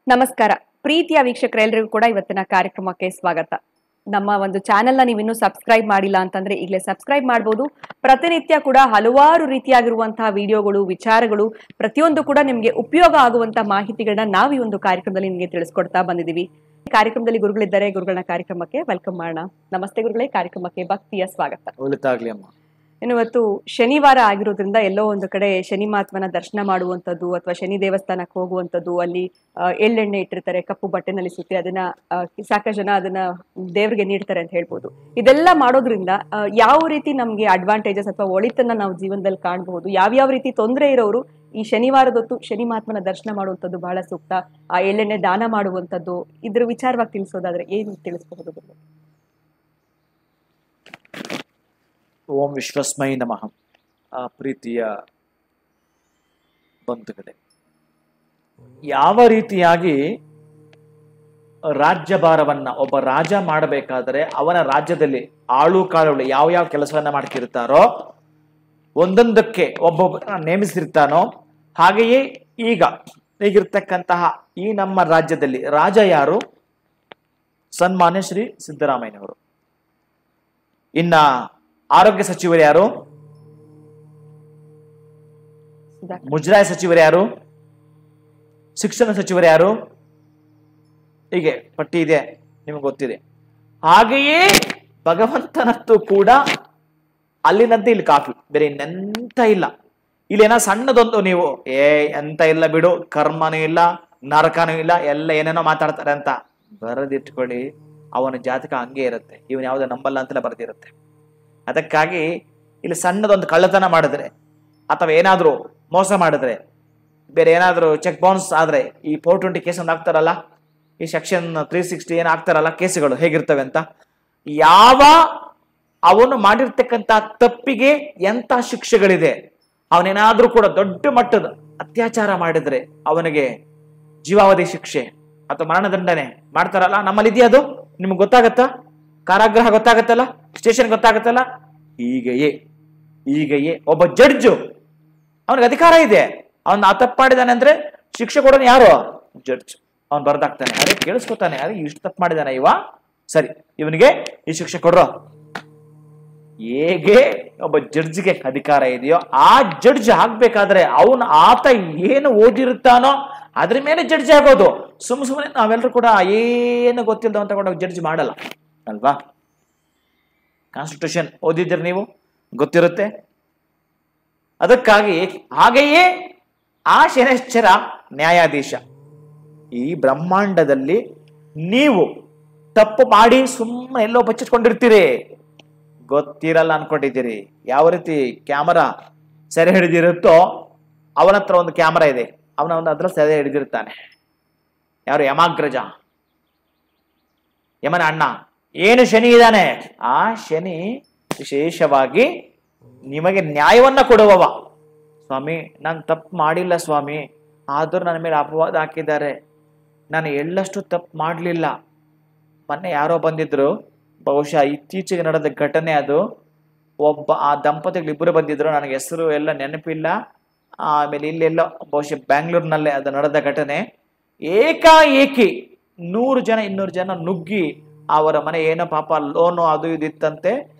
ನಮಸ್ಕಾರ ಪ್ರೀತಿಯ ವೀಕ್ಷಕರೆಲ್ಲರಿಗೂ ಕೂಡ ಇವತ್ತಿನ ಕಾರ್ಯಕ್ರಮಕ್ಕೆ ಸ್ವಾಗತ. ನಮ್ಮ ಒಂದು ಚಾನೆಲ್ನ ನೀವು ಇನ್ನೂ ಸಬ್ಸ್ಕ್ರೈಬ್ ಮಾಡಿಲ್ಲ ಅಂತಂದ್ರೆ ಈಗಲೇ ಸಬ್ಸ್ಕ್ರೈಬ್ ಮಾಡಬಹುದು. ಪ್ರತಿನಿತ್ಯ ಕೂಡ ಹಲವಾರು ರೀತಿಯಾಗಿರುವಂತಹ ವಿಡಿಯೋಗಳು, ವಿಚಾರಗಳು, ಪ್ರತಿಯೊಂದು ಕೂಡ ನಿಮಗೆ ಉಪಯೋಗ ಆಗುವಂತಹ ಮಾಹಿತಿಗಳನ್ನ ನಾವು ಈ ಒಂದು ಕಾರ್ಯಕ್ರಮದಲ್ಲಿ ನಿಮಗೆ ತಿಳಿಸ್ಕೊಡ್ತಾ ಬಂದಿದ್ದೀವಿ. ಕಾರ್ಯಕ್ರಮದಲ್ಲಿ ಗುರುಗಳಿದ್ದಾರೆ, ಗುರುಗಳನ್ನ ಕಾರ್ಯಕ್ರಮಕ್ಕೆ ವೆಲ್ಕಮ್ ಮಾಡೋಣ. ನಮಸ್ತೆ ಗುರುಗಳೇ, ಕಾರ್ಯಕ್ರಮಕ್ಕೆ ಭಕ್ತಿಯ ಸ್ವಾಗತ. ಒಳ್ಳೆದಾಗ್ಲಿ ಅಮ್ಮ. ಇವತ್ತು ಶನಿವಾರ ಆಗಿರೋದ್ರಿಂದ ಎಲ್ಲೋ ಒಂದು ಕಡೆ ಶನಿ ಮಹಾತ್ಮನ ದರ್ಶನ ಮಾಡುವಂಥದ್ದು ಅಥವಾ ಶನಿ ದೇವಸ್ಥಾನಕ್ಕೆ ಹೋಗುವಂಥದ್ದು, ಅಲ್ಲಿ ಎಳ್ಳೆಣ್ಣೆ ಇಟ್ಟಿರ್ತಾರೆ, ಕಪ್ಪು ಬಟ್ಟೆನಲ್ಲಿ ಸುತ್ತಿ ಅದನ್ನ ಸಾಕಷ್ಟು ಜನ ಅದನ್ನ ದೇವರಿಗೆ ನೀಡ್ತಾರೆ ಅಂತ ಹೇಳ್ಬೋದು. ಇದೆಲ್ಲ ಮಾಡೋದ್ರಿಂದ ಯಾವ ರೀತಿ ನಮ್ಗೆ ಅಡ್ವಾಂಟೇಜಸ್ ಅಥವಾ ಒಳಿತನ್ನ ನಾವು ಜೀವನದಲ್ಲಿ ಕಾಣಬಹುದು, ಯಾವ್ಯಾವ ರೀತಿ ತೊಂದರೆ ಇರೋರು ಈ ಶನಿವಾರದೊತ್ತು ಶನಿ ಮಹಾತ್ಮನ ದರ್ಶನ ಮಾಡುವಂಥದ್ದು ಬಹಳ ಸೂಕ್ತ, ಆ ಎಳ್ಳೆಣ್ಣೆ ದಾನ ಮಾಡುವಂಥದ್ದು, ಇದ್ರ ವಿಚಾರವಾಗಿ ತಿಳಿಸೋದಾದ್ರೆ ಏನು ತಿಳಿಸಬಹುದು? ಓಂ ವಿಶ್ವಸ್ಮೈ ನಮಃ. ಪ್ರೀತಿಯ ಬಂಧುಗಳೇ, ಯಾವ ರೀತಿಯಾಗಿ ರಾಜ್ಯಭಾರವನ್ನ ಒಬ್ಬ ರಾಜ ಮಾಡಬೇಕಾದರೆ ಅವನ ರಾಜ್ಯದಲ್ಲಿ ಆಳು ಕಾಳುಗಳು ಯಾವ ಕೆಲಸವನ್ನ ಮಾಡ್ತಿರ್ತಾರೋ, ಒಂದೊಂದಕ್ಕೆ ಒಬ್ಬೊಬ್ಬ ನೇಮಿಸಿರ್ತಾನೋ, ಹಾಗೆಯೇ ಈಗಿರ್ತಕ್ಕಂತಹ ಈ ನಮ್ಮ ರಾಜ್ಯದಲ್ಲಿ ರಾಜ ಯಾರು? ಸನ್ಮಾನ್ಯ ಶ್ರೀ ಸಿದ್ದರಾಮಯ್ಯನವರು. ಇನ್ನ ಆರೋಗ್ಯ ಸಚಿವರು ಯಾರು? ಮುಜರಾಯಿ ಸಚಿವರು ಯಾರು? ಶಿಕ್ಷಣ ಸಚಿವರು ಯಾರು? ಹೀಗೆ ಪಟ್ಟಿ ಇದೆ, ನಿಮಗೆ ಗೊತ್ತಿದೆ. ಹಾಗೆಯೇ ಭಗವಂತನದ್ದು ಕೂಡ ಅಲ್ಲಿನಂತೆ ಇಲ್ಲಿ ಕಾಫಿ, ಬೇರೆ ಇನ್ನೆಂತ ಇಲ್ಲ. ಇಲ್ಲೇನೋ ಸಣ್ಣದೊಂದು ನೀವು ಎಂತ ಇಲ್ಲ ಬಿಡು, ಕರ್ಮನೂ ಇಲ್ಲ, ನರಕನೂ ಇಲ್ಲ, ಎಲ್ಲ ಏನೇನೋ ಮಾತಾಡ್ತಾರೆ ಅಂತ ಬರೆದಿಟ್ಕೊಳ್ಳಿ. ಅವನ ಜಾತಕ ಹಂಗೆ ಇರುತ್ತೆ, ಇವನ್ ಯಾವ್ದು ನಂಬಲ್ಲ ಅಂತೆಲ್ಲ ಬರೆದಿರುತ್ತೆ. ಅದಕ್ಕಾಗಿ ಇಲ್ಲಿ ಸಣ್ಣದೊಂದು ಕಳ್ಳತನ ಮಾಡಿದ್ರೆ ಅಥವಾ ಏನಾದ್ರೂ ಮೋಸ ಮಾಡಿದ್ರೆ, ಬೇರೆ ಏನಾದ್ರೂ ಚೆಕ್ ಬೌನ್ಸ್ ಆದ್ರೆ, ಈ 420 ಕೇಸ್ ಒಂದು ಆಗ್ತಾರಲ್ಲ, ಈ ಸೆಕ್ಷನ್ 360 ಏನ್ ಆಗ್ತಾರಲ್ಲ ಕೇಸುಗಳು ಹೇಗಿರ್ತವೆ ಅಂತ, ಯಾವ ಅವನು ಮಾಡಿರ್ತಕ್ಕಂಥ ತಪ್ಪಿಗೆ ಎಂತ ಶಿಕ್ಷೆಗಳಿದೆ. ಅವನೇನಾದ್ರೂ ಕೂಡ ದೊಡ್ಡ ಮಟ್ಟದ ಅತ್ಯಾಚಾರ ಮಾಡಿದ್ರೆ ಅವನಿಗೆ ಜೀವಾವಧಿ ಶಿಕ್ಷೆ ಅಥವಾ ಮರಣದಂಡನೆ ಮಾಡ್ತಾರಲ್ಲ, ನಮ್ಮಲ್ಲಿ ಇದೆಯಾ ಅದು? ನಿಮ್ಗೆ ಗೊತ್ತಾಗತ್ತಾ? ಕಾರಾಗೃಹ ಗೊತ್ತಾಗತ್ತಲ್ಲ, ಸ್ಟೇಷನ್ ಗೊತ್ತಾಗತ್ತಲ್ಲ. ಹೀಗೆಯೇ ಒಬ್ಬ ಜಡ್ಜು, ಅವನಿಗೆ ಅಧಿಕಾರ ಇದೆ. ಅವನ್ ತಪ್ಪು ಮಾಡಿದಾನೆ ಅಂದ್ರೆ ಶಿಕ್ಷೆ ಕೊಡೋನು ಯಾರು? ಜಡ್ಜ್. ಅವ್ನು ಬರ್ದಾಕ್ತಾನೆ, ಅರೆ ಕೇಳಿಸ್ಕೊತಾನೆ, ಅರೆ ಇಷ್ಟು ತಪ್ಪು ಮಾಡಿದಾನೆ ಇವ, ಸರಿ ಇವನಿಗೆ ಈ ಶಿಕ್ಷೆ ಕೊಡ್ರೋ. ಹೇಗೆ ಒಬ್ಬ ಜಡ್ಜ್ಗೆ ಅಧಿಕಾರ ಇದೆಯೋ, ಆ ಜಡ್ಜ್ ಆಗ್ಬೇಕಾದ್ರೆ ಆತ ಏನು ಓದಿರುತ್ತಾನೋ ಅದ್ರ ಮೇಲೆ ಜಡ್ಜ್ ಆಗೋದು. ಸುಮ್ಮನೆ ನಾವೆಲ್ಲರೂ ಕೂಡ ಏನು ಗೊತ್ತಿಲ್ಲದ ಅಂತ ಕೂಡ ಜಡ್ಜ್ ಮಾಡಲ್ಲ ಅಲ್ವಾ? ಕಾನ್ಸ್ಟಿಟ್ಯೂಷನ್ ಓದಿದ್ರೆ ನೀವು ಗೊತ್ತಿರುತ್ತೆ. ಅದಕ್ಕಾಗಿ ಹಾಗೆಯೇ ಆ ಶನೈಶ್ಚರ ನ್ಯಾಯಾಧೀಶ. ಈ ಬ್ರಹ್ಮಾಂಡದಲ್ಲಿ ನೀವು ತಪ್ಪು ಮಾಡಿ ಸುಮ್ಮನೆ ಎಲ್ಲೋ ಬಚ್ಚಿಟ್ಕೊಂಡಿರ್ತೀರಿ, ಗೊತ್ತಿರಲ್ಲ ಅನ್ಕೊಂಡಿದ್ದೀರಿ. ಯಾವ ರೀತಿ ಕ್ಯಾಮರಾ ಸೆರೆ ಹಿಡಿದಿರುತ್ತೋ, ಅವನ ಹತ್ರ ಒಂದು ಕ್ಯಾಮರಾ ಇದೆ, ಅವನ ಅದ್ರ ಸೆರೆ ಹಿಡಿದಿರ್ತಾನೆ. ಯಾರು? ಯಮಾಗ್ರಜ, ಯಮನ ಅಣ್ಣ. ಏನು ಶನಿ ಇದ್ದಾನೆ, ಆ ಶನಿ ವಿಶೇಷವಾಗಿ ನಿಮಗೆ ನ್ಯಾಯವನ್ನ ಕೊಡುವವ. ಸ್ವಾಮಿ ನಾನು ತಪ್ಪು ಮಾಡಿಲ್ಲ ಸ್ವಾಮಿ, ಆದರೂ ನನ್ನ ಮೇಲೆ ಅಪವಾದ ಹಾಕಿದ್ದಾರೆ, ನಾನು ಎಳ್ಳಷ್ಟು ತಪ್ಪು ಮಾಡಲಿಲ್ಲ. ಮೊನ್ನೆ ಯಾರೋ ಬಂದಿದ್ರು, ಬಹುಶಃ ಇತ್ತೀಚೆಗೆ ನಡೆದ ಘಟನೆ ಅದು. ಆ ದಂಪತಿಗಳಿಬ್ಬರು ಬಂದಿದ್ರು, ನನಗೆ ಹೆಸರು ಎಲ್ಲ ನೆನಪಿಲ್ಲ. ಆಮೇಲೆ ಇಲ್ಲೆಲ್ಲೋ ಬಹುಶಃ ಬ್ಯಾಂಗ್ಳೂರ್ನಲ್ಲೇ ಅದು ನಡೆದ ಘಟನೆ. ಏಕಾಏಕಿ 100 ಜನ 200 ಜನ ನುಗ್ಗಿ ಅವರ ಮನೆ ಏನೋ ಪಾಪ ಲೋನು ಅದು ಇದಿತ್ತಂತೆ.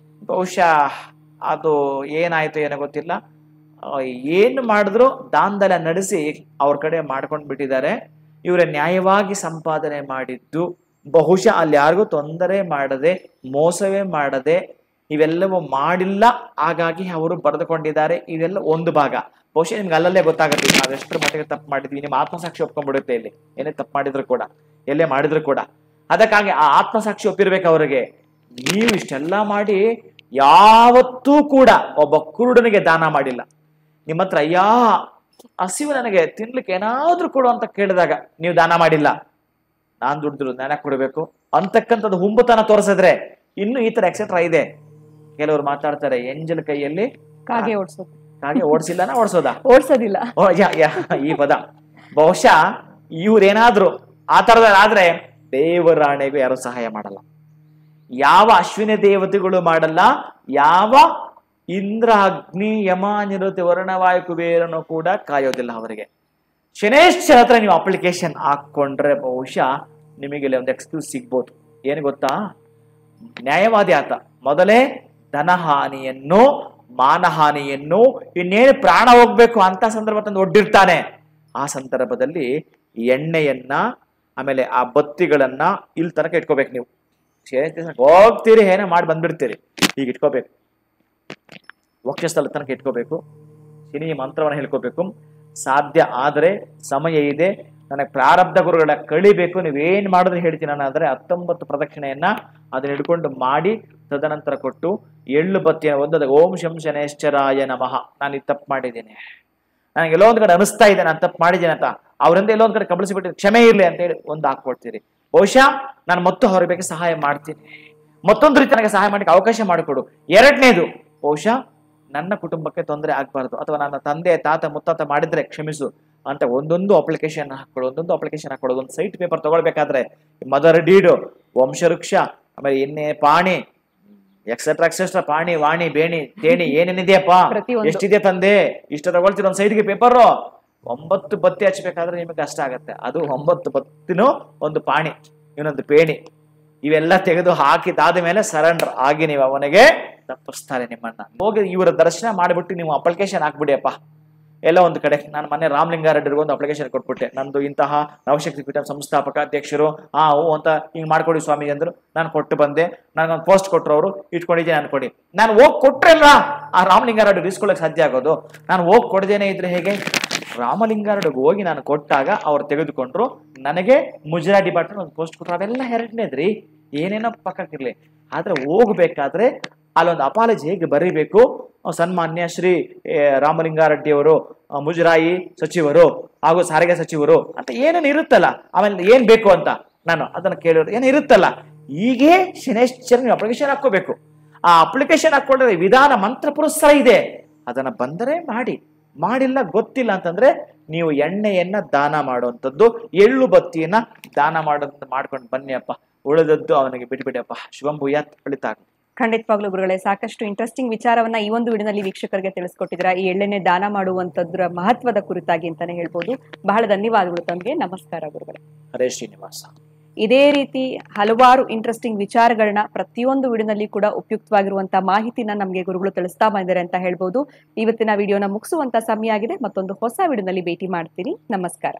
ಬಹುಶಃ ಅದು ಏನಾಯ್ತು ಏನೋ ಗೊತ್ತಿಲ್ಲ. ಏನು ಮಾಡಿದ್ರು ದಾಂಧಲೆ ನಡೆಸಿ ಅವ್ರ ಕಡೆ ಮಾಡ್ಕೊಂಡು ಬಿಟ್ಟಿದ್ದಾರೆ. ಇವರ ನ್ಯಾಯವಾಗಿ ಸಂಪಾದನೆ ಮಾಡಿದ್ದು, ಬಹುಶಃ ಅಲ್ಲಿ ಯಾರಿಗೂ ತೊಂದರೆ ಮಾಡದೆ, ಮೋಸವೇ ಮಾಡದೆ, ಇವೆಲ್ಲವೂ ಮಾಡಿಲ್ಲ. ಹಾಗಾಗಿ ಅವರು ಬರೆದುಕೊಂಡಿದ್ದಾರೆ. ಇದೆಲ್ಲ ಒಂದು ಭಾಗ. ಬಹುಶಃ ನಿಮ್ಗೆ ಅಲ್ಲಲ್ಲೇ ಗೊತ್ತಾಗುತ್ತೆ ನಾವು ಎಷ್ಟರ ಮಟ್ಟಿಗೆ ತಪ್ಪು ಮಾಡಿದ್ವಿ. ನಿಮ್ಮ ಆತ್ಮಸಾಕ್ಷಿ ಒಪ್ಕೊಂಡ್ಬಿಡುತ್ತೆ ಇಲ್ಲಿ, ಏನೇ ತಪ್ಪು ಮಾಡಿದ್ರು ಕೂಡ, ಎಲ್ಲೇ ಮಾಡಿದ್ರು ಕೂಡ. ಅದಕ್ಕಾಗಿ ಆ ಆತ್ಮಸಾಕ್ಷಿ ಒಪ್ಪಿರ್ಬೇಕು ಅವರಿಗೆ. ನೀವು ಇಷ್ಟೆಲ್ಲ ಮಾಡಿ ಯಾವತ್ತೂ ಕೂಡ ಒಬ್ಬ ಕುರುಡನಿಗೆ ದಾನ ಮಾಡಿಲ್ಲ. ನಿಮ್ಮ ಹತ್ರ ಹಸಿವು ನನಗೆ ತಿನ್ಲಿಕ್ಕೆ ಏನಾದ್ರೂ ಕೊಡು ಅಂತ ಕೇಳಿದಾಗ ನೀವು ದಾನ ಮಾಡಿಲ್ಲ. ನಾನ್ ದುಡ್ಡು ದಾನ ಕೊಡಬೇಕು ಅಂತಕ್ಕಂಥದ್ದು ಹುಂಬುತನ ತೋರಿಸಿದ್ರೆ ಇನ್ನು ಈ ತರ ಎಕ್ಸೆಟ್ರಾ ಇದೆ. ಕೆಲವರು ಮಾತಾಡ್ತಾರೆ ಎಂಜಲ್ ಕೈಯಲ್ಲಿ ಕಾಗೆ ಓಡಿಸೋದು. ಕಾಗೆ ಓಡಿಸಿಲ್ಲನ ಓಡಿಸೋದ? ಓಡಿಸೋದಿಲ್ಲ. ಈ ಪದ ಬಹುಶಃ ಇವ್ರೇನಾದ್ರು ಆ ತರದಾದ್ರೆ ದೇವರಾಣೆಗೂ ಯಾರು ಸಹಾಯ ಮಾಡಲ್ಲ. ಯಾವ ಅಶ್ವಿನಿ ದೇವತೆಗಳು ಮಾಡಲ್ಲ, ಯಾವ ಇಂದ್ರ, ಅಗ್ನಿ, ಯಮ, ನಿರುತಿ, ವರ್ಣವಾಯು, ಕುಬೇರನು ಕೂಡ ಕಾಯೋದಿಲ್ಲ ಅವರಿಗೆ. ಶನೇಶ್ವರ ಹತ್ರ ನೀವು ಅಪ್ಲಿಕೇಶನ್ ಹಾಕೊಂಡ್ರೆ ಬಹುಶಃ ನಿಮಗೆ ಇಲ್ಲಿ ಒಂದು ಎಕ್ಸ್ಕ್ಯೂಸ್ ಸಿಗ್ಬೋದು. ಏನು ಗೊತ್ತಾ, ನ್ಯಾಯವಾದಿ ಆತ ಮೊದಲೇ ಧನಹಾನಿಯನ್ನು, ಮಾನಹಾನಿಯನ್ನು, ಇನ್ನೇನು ಪ್ರಾಣ ಹೋಗ್ಬೇಕು ಅಂತ ಸಂದರ್ಭ ತಂದು ಒಡ್ಡಿರ್ತಾನೆ. ಆ ಸಂದರ್ಭದಲ್ಲಿ ಎಣ್ಣೆಯನ್ನ ಆಮೇಲೆ ಆ ಬತ್ತಿಗಳನ್ನ ಇಲ್ಲಿ ತನಕ ಇಟ್ಕೋಬೇಕು. ನೀವು ಹೋಗ್ತೀರಿ ಏನೋ ಮಾಡಿ ಬಂದ್ಬಿಡ್ತೀರಿ, ಈಗ ಇಟ್ಕೋಬೇಕು. ವಕ್ಷಸ್ಥಳ ತನಕ ಇಟ್ಕೋಬೇಕು. ಶನಿ ಮಂತ್ರವನ್ನು ಹೇಳ್ಕೋಬೇಕು. ಸಾಧ್ಯ ಆದರೆ ಸಮಯ ಇದೆ, ನನಗೆ ಪ್ರಾರಬ್ಧ ಗುರುಗಳ ಕಳಿಬೇಕು, ನೀವೇನ್ ಮಾಡಿದ್ರೆ ಹೇಳ್ತೀನಿ ನಾನು. ಆದರೆ 19 ಪ್ರದಕ್ಷಿಣೆಯನ್ನ ಅದನ್ನ ಹಿಡ್ಕೊಂಡು ಮಾಡಿ ತದನಂತರ ಕೊಟ್ಟು ಎಳ್ಳು ಬತ್ತಿಯನ್ನು ಒಂದದ ಓಂ ಶಂ ಶನೇಶ್ವರಾಯ ನಮಃ, ನಾನು ಇದು ತಪ್ಪು ಮಾಡಿದ್ದೇನೆ, ನನಗೆ ಎಲ್ಲೋ ಒಂದ್ ಕಡೆ ಅನಿಸ್ತಾ ಇದೆ ನಾನು ತಪ್ಪು ಮಾಡಿದ್ದೇನೆ ಅಂತ ಅವರಿಂದ ಎಲ್ಲೋ ಒಂದ್ ಕಡೆ ಕಬಳಿಸಿಬಿಟ್ಟು ಕ್ಷಮೆ ಇರ್ಲಿ ಅಂತ ಹೇಳಿ ಒಂದು ಹಾಕೊಡ್ತೀರಿ. ಬಹುಶಃ ನಾನು ಮತ್ತು ಅವ್ರ ಬಗ್ಗೆ ಸಹಾಯ ಮಾಡ್ತೀನಿ, ಮತ್ತೊಂದು ರೀತಿ ನನಗೆ ಸಹಾಯ ಮಾಡಲಿಕ್ಕೆ ಅವಕಾಶ ಮಾಡಿಕೊಡು. ಎರಡನೇದು, ಬಹುಶಃ ನನ್ನ ಕುಟುಂಬಕ್ಕೆ ತೊಂದರೆ ಆಗ್ಬಾರ್ದು, ಅಥವಾ ನನ್ನ ತಂದೆ ತಾತ ಮುತ್ತಾತ ಮಾಡಿದ್ರೆ ಕ್ಷಮಿಸು ಅಂತ ಒಂದೊಂದು ಅಪ್ಲಿಕೇಶನ್ ಹಾಕೊಳ್ಳೋದು. ಒಂದು ಸೈಟ್ ಪೇಪರ್ ತಗೊಳ್ಬೇಕಾದ್ರೆ ಮದರ್ ಡೀಡು, ವಂಶವೃಕ್ಷ, ಆಮೇಲೆ ಎಣ್ಣೆ, ಪಾಣಿ, ಎಕ್ಸೆಟ್ರಾ ಪಾಣಿ, ವಾಣಿ, ಬೇಣಿ, ತೇಣಿ, ಏನೇನಿದೆಯಪ್ಪ, ಎಷ್ಟಿದೆ ತಂದೆ, ಇಷ್ಟ ತಗೊಳ್ತೀರ ಒಂದು ಸೈಡ್ಗೆ ಪೇಪರು. 9 ಬತ್ತಿ ಹಚ್ಬೇಕಾದ್ರೆ ನಿಮಗೆ ಕಷ್ಟ ಆಗತ್ತೆ. ಅದು 9 ಬತ್ತಿನೂ ಒಂದು ಪಾಣಿ, ಇನ್ನೊಂದು ಪೇಣಿ, ಇವೆಲ್ಲ ತೆಗೆದು ಹಾಕಿದಾದ ಮೇಲೆ ಸರೆಂಡರ್ ಆಗಿ ನೀವು ಅವನಿಗೆ ತಪ್ಪಿಸ್ತಾರೆ ನಿಮ್ಮನ್ನ. ಹೋಗಿ ಇವರ ದರ್ಶನ ಮಾಡಿಬಿಟ್ಟು ನೀವು ಅಪ್ಲಿಕೇಶನ್ ಹಾಕ್ಬಿಡಿಯಪ್ಪ ಎಲ್ಲ ಒಂದು ಕಡೆ. ನಾನು ಮೊನ್ನೆ ರಾಮಲಿಂಗಾರೆಡ್ಡಿಗೆ ಒಂದು ಅಪ್ಲಿಕೇಶನ್ ಕೊಟ್ಬಿಟ್ಟೆ, ನಂದು ಇಂತಹ ನವಶಕ್ತಿ ಪೀಠ ಸಂಸ್ಥಾಪಕ ಅಧ್ಯಕ್ಷರು ಓ ಅಂತ ಹಿಂಗ್ ಮಾಡ್ಕೊಡಿ ಸ್ವಾಮಿ ಅಂದ್ರು. ನಾನು ಕೊಟ್ಟು ಬಂದೆ, ನನಗೊಂದು ಪೋಸ್ಟ್ ಕೊಟ್ಟರು, ಅವರು ಇಟ್ಕೊಂಡಿದ್ದೀನಿ ಅನ್ಕೊಡಿ. ನಾನು ಹೋಗಿ ಕೊಟ್ರಲ್ಲ ಆ ರಾಮಲಿಂಗಾರೆಡ್ಡಿ ಇಸ್ಕೊಳ್ಳೋಕೆ ಸಾಧ್ಯ ಆಗೋದು. ನಾನು ಹೋಗಿ ಕೊಡದೇನೆ ಇದ್ರೆ ಹೇಗೆ? ರಾಮಲಿಂಗಾರೆಡ್ಡಿಗೆ ಹೋಗಿ ನಾನು ಕೊಟ್ಟಾಗ ಅವ್ರು ತೆಗೆದುಕೊಂಡ್ರು, ನನಗೆ ಮುಜರಾ ಡಿಪಾರ್ಟ್ಮೆಂಟ್ ಒಂದು ಪೋಸ್ಟ್ ಕೊಟ್ಟರು. ಅವೆಲ್ಲ ಎರಡನೇದ್ರಿ, ಏನೇನೋ ಪಕ್ಕಕ್ಕಿರ್ಲಿ. ಆದ್ರೆ ಹೋಗ್ಬೇಕಾದ್ರೆ ಅಲ್ಲೊಂದು ಅಪಾಲಜಿ ಹೇಗೆ ಬರೀಬೇಕು, ಸನ್ಮಾನ್ಯ ಶ್ರೀ ರಾಮಲಿಂಗಾರೆಡ್ಡಿಯವರು ಮುಜರಾಯಿ ಸಚಿವರು ಹಾಗೂ ಸಾರಿಗೆ ಸಚಿವರು ಅಂತ ಏನೇನು ಇರುತ್ತಲ್ಲ, ಆಮೇಲೆ ಏನ್ ಬೇಕು ಅಂತ ನಾನು ಅದನ್ನ ಕೇಳಿರೋದು ಏನು ಇರುತ್ತಲ್ಲ. ಹೀಗೆ ಶನೇಶ್ವರ ನೀವು ಅಪ್ಲಿಕೇಶನ್ ಹಾಕೋಬೇಕು. ಆ ಅಪ್ಲಿಕೇಶನ್ ಹಾಕೊಂಡ್ರೆ ವಿಧಾನ ಮಂತ್ರ ಪುರಸ್ಕಾರ ಇದೆ, ಅದನ್ನ ಬಂದರೆ ಮಾಡಿ, ಮಾಡಿಲ್ಲ ಗೊತ್ತಿಲ್ಲ ಅಂತಂದ್ರೆ ನೀವು ಎಣ್ಣೆಯನ್ನ ದಾನ ಮಾಡುವಂಥದ್ದು, ಎಳ್ಳು ಬತ್ತಿಯನ್ನ ದಾನ ಮಾಡೋದು ಮಾಡ್ಕೊಂಡು ಬನ್ನಿ ಅಪ್ಪ. ಉಳಿದದ್ದು ಅವನಿಗೆ ಬಿಟ್ಬಿಡಪ್ಪ. ಶುಭಂ ಭೂಯಾತ್, ಫಲಿತಾಗ. ಖಂಡಿತವಾಗ್ಲೂ ಗುರುಗಳೇ, ಸಾಕಷ್ಟು ಇಂಟ್ರೆಸ್ಟಿಂಗ್ ವಿಚಾರವನ್ನ ಈ ಒಂದು ವಿಡಿಯೋನಲ್ಲಿ ವೀಕ್ಷಕರಿಗೆ ತಿಳಿಸ್ಕೊಟ್ಟಿದ್ರ. ಈ ಎಳ್ಳೆಣ್ಣೆ ದಾನ ಮಾಡುವಂತದ್ರ ಮಹತ್ವದ ಕುರಿತಾಗಿ ಅಂತಾನೆ ಹೇಳ್ಬೋದು. ಬಹಳ ಧನ್ಯವಾದಗಳು ತಮಗೆ. ನಮಸ್ಕಾರ ಗುರುಗಳೇ. ಹರೇ ಶ್ರೀನಿವಾಸ. ಇದೇ ರೀತಿ ಹಲವಾರು ಇಂಟ್ರೆಸ್ಟಿಂಗ್ ವಿಚಾರಗಳನ್ನ ಪ್ರತಿಯೊಂದು ವಿಡಿಯೋನಲ್ಲಿ ಕೂಡ ಉಪಯುಕ್ತವಾಗಿರುವಂತಹ ಮಾಹಿತಿನ ನಮಗೆ ಗುರುಗಳು ತಿಳಿಸ್ತಾ ಬಂದಿದ್ದಾರೆ ಅಂತ ಹೇಳ್ಬೋದು. ಇವತ್ತಿನ ವಿಡಿಯೋನ ಮುಗಿಸುವಂತ ಸಮಯ ಆಗಿದೆ. ಮತ್ತೊಂದು ಹೊಸ ವಿಡಿಯೋನಲ್ಲಿ ಭೇಟಿ ಮಾಡ್ತೀನಿ. ನಮಸ್ಕಾರ.